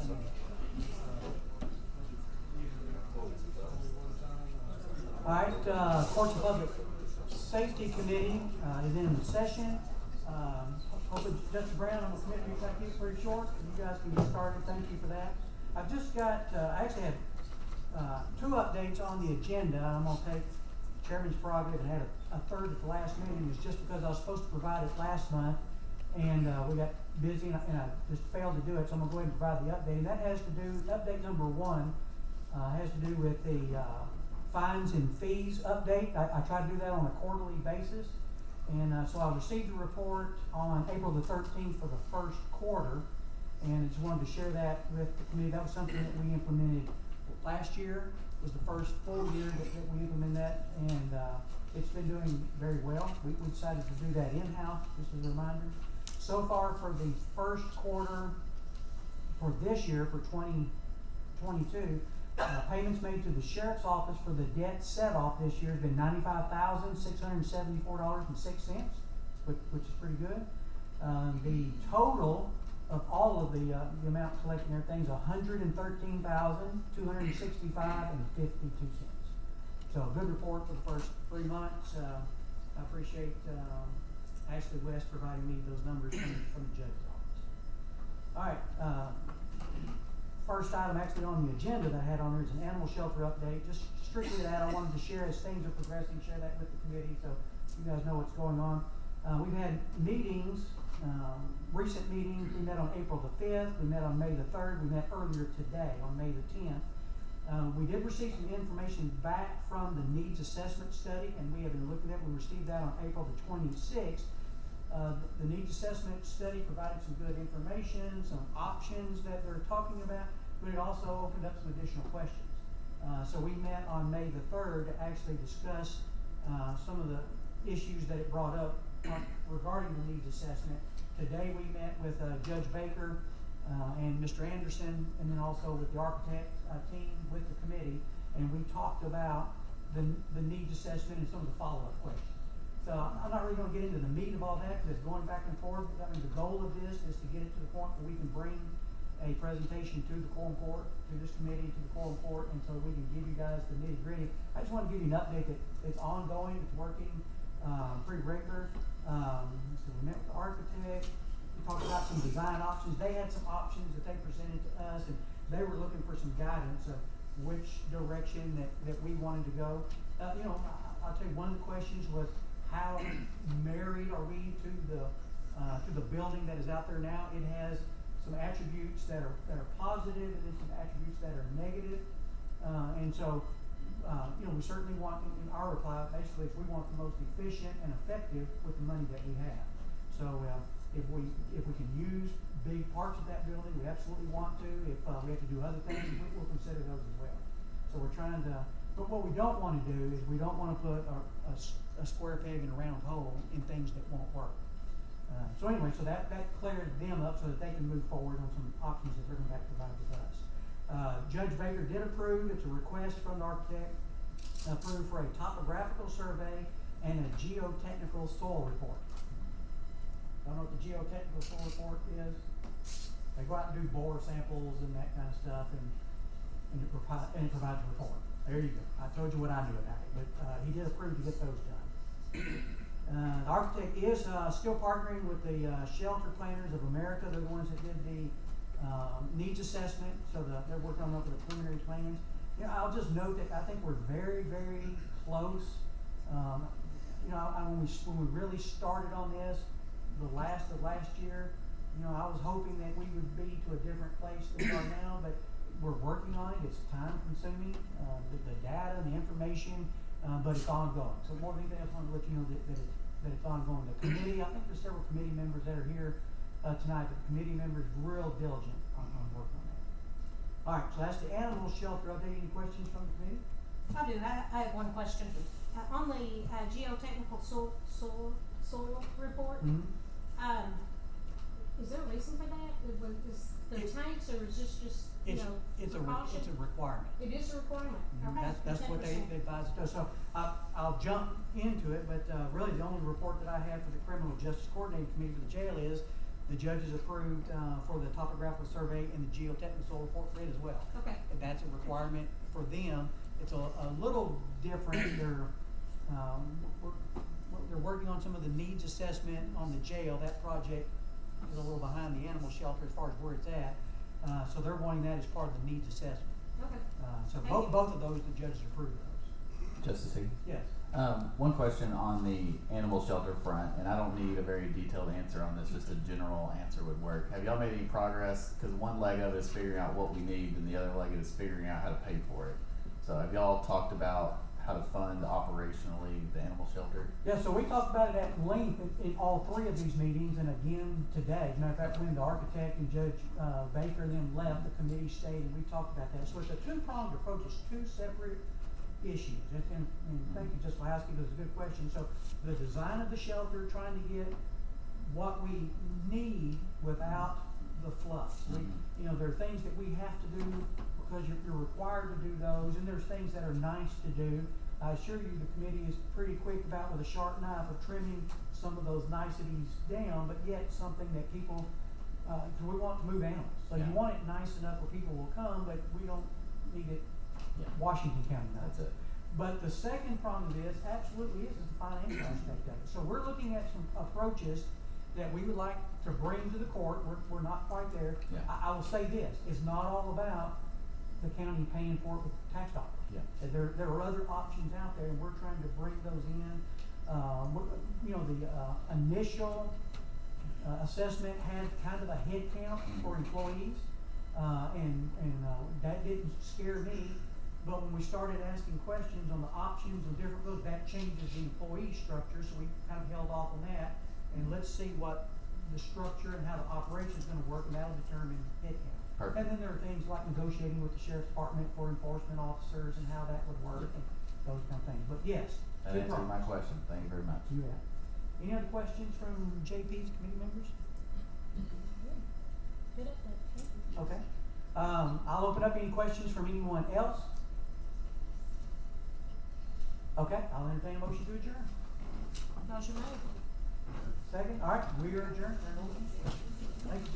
All right, Courts and Public Safety Committee is in session. Hopefully, Justice Brown, I'm going to commit to thank you pretty short. You guys can get started. Thank you for that. I've just got, I actually have two updates on the agenda. I'm going to take Chairman's prerogative and had a third at the last meeting. It was just because I was supposed to provide it last month, and we got busy, and I just failed to do it, so I'm going to go ahead and provide the update. And that has to do, update number one has to do with the fines and fees update. I try to do that on a quarterly basis. And so I received the report on April the 13th for the first quarter, and I just wanted to share that with the committee. That was something that we implemented last year. It was the first full year that we implemented that, and it's been doing very well. We decided to do that in-house, just as a reminder. So far for the first quarter for this year, for 2022, payments made to the Sheriff's Office for the debt set-off this year has been $95,674.06, which is pretty good. The total of all of the amount collected and everything is $113,265.52. So a good report for the first 3 months. I appreciate Ashley West providing me those numbers from the judge's office. All right. First item actually on the agenda that I had on there is an animal shelter update. Just strictly that, I wanted to share as things are progressing, share that with the committee so you guys know what's going on. We've had meetings, recent meetings. We met on April the 5th, we met on May the 3rd, we met earlier today on May the 10th. We did receive some information back from the needs assessment study, and we have been looking at it. We received that on April the 26th. The needs assessment study provided some good information, some options that they're talking about, but it also opened up some additional questions. So we met on May the 3rd to actually discuss some of the issues that it brought up regarding the needs assessment. Today we met with Judge Baker and Mr. Anderson, and then also with the architect team with the committee, and we talked about the needs assessment and some of the follow-up questions. So I'm not really going to get into the meat of all that because it's going back and forth. I mean, the goal of this is to get it to the point where we can bring a presentation to the quorum court, to this committee, to the quorum court, and so we can give you guys the nitty gritty. I just want to give you an update that it's ongoing, it's working pretty regular. So we met with the architect, we talked about some design options. They had some options that they presented to us, and they were looking for some guidance of which direction that we wanted to go. You know, I'll tell you, one of the questions was, how married are we to the building that is out there now? It has some attributes that are positive, and then some attributes that are negative. And so, you know, we certainly want, in our reply, basically, is we want the most efficient and effective with the money that we have. So, if we can use big parts of that building, we absolutely want to. If we have to do other things, we'll consider those as well. So we're trying to. But what we don't want to do is we don't want to put a square peg in a round hole in things that won't work. So anyway, so that cleared them up so that they can move forward on some options that they're going to have to provide with us. Judge Baker did approve. It's a request from the architect, approved for a topographical survey and a geotechnical soil report. I don't know what the geotechnical soil report is. They go out and do bore samples and that kind of stuff, and it provides a report. There you go. I told you what I knew about it, but he did approve to get those done. The architect is still partnering with the Shelter Planners of America. They're the ones that did the needs assessment, so they're working on the preliminary plans. You know, I'll just note that I think we're very, very close. You know, when we really started on this, the last of last year, you know, I was hoping that we would be to a different place than we are now, but we're working on it. It's time consuming, the data, the information, but it's ongoing. So more than anything, I just want to let you know that it's ongoing. The committee, I think there's several committee members that are here tonight, but the committee members real diligent on working on that. All right, so that's the animal shelter update. Any questions from the committee? I do. I have one question. On the geotechnical soil report, is there a reason for that? Is there tanks, or is this just it's a requirement. It is a requirement. Okay. That's what they advise us to. So I'll jump into it, but really the only report that I have for the Criminal Justice Coordinating Committee for the jail is The judges approved, for the topographical survey and the geotechnical report for it as well. Okay. And that's a requirement for them. It's a little different. They're working on some of the needs assessment on the jail. That project is a little behind the animal shelter as far as where it's at. So they're wanting that as part of the needs assessment. Okay. So Thank you. both of those, the judges approved those. Justice Higgins? Yes. One question on the animal shelter front, and I don't need a very detailed answer on this, just a general answer would work. Have y'all made any progress? Because one leg of it is figuring out what we need, and the other leg is figuring out how to pay for it. So have y'all talked about how to fund operationally the animal shelter? Yeah, so we talked about it at length in all three of these meetings, and again today. As a matter of fact, when the architect and Judge Baker and them left, the committee stayed, and we talked about that. So it's a two-pronged approach. It's two separate issues. And thank you, Justice Lahowski, that's a good question. So the design of the shelter, trying to get what we need without the fluff. You know, there are things that we have to do because you're required to do those, and there's things that are nice to do. I assure you the committee is pretty quick about, with a sharp knife, of trimming some of those niceties down, but yet something that people, cause we want to move animals. So you want it nice enough where people will come, but we don't need it Washington County nice. That's it. But the second prong of this absolutely is the financial aspect of it. So we're looking at some approaches that we would like to bring to the court. We're not quite there. Yeah. I will say this, it's not all about the county paying for it with tax dollars. Yeah. There are other options out there, and we're trying to bring those in. You know, the initial assessment had kind of a head count for employees, and that didn't scare me. But when we started asking questions on the options and different those, that changes the employee structure, so we kind of held off on that. And let's see what the structure and how the operation is gonna work, and that'll determine headcount. Perfect. And then there are things like negotiating with the sheriff's department for enforcement officers and how that would work and those kind of things. But yes, That two answered my prongs. question. Thank you very much. You bet. Any other questions from JP's committee members? Good update. Thank you. Okay. I'll open up any questions from anyone else. Okay, I'll entertain a motion to adjourn. Motion made. Second, all right, we are adjourned. Thank you.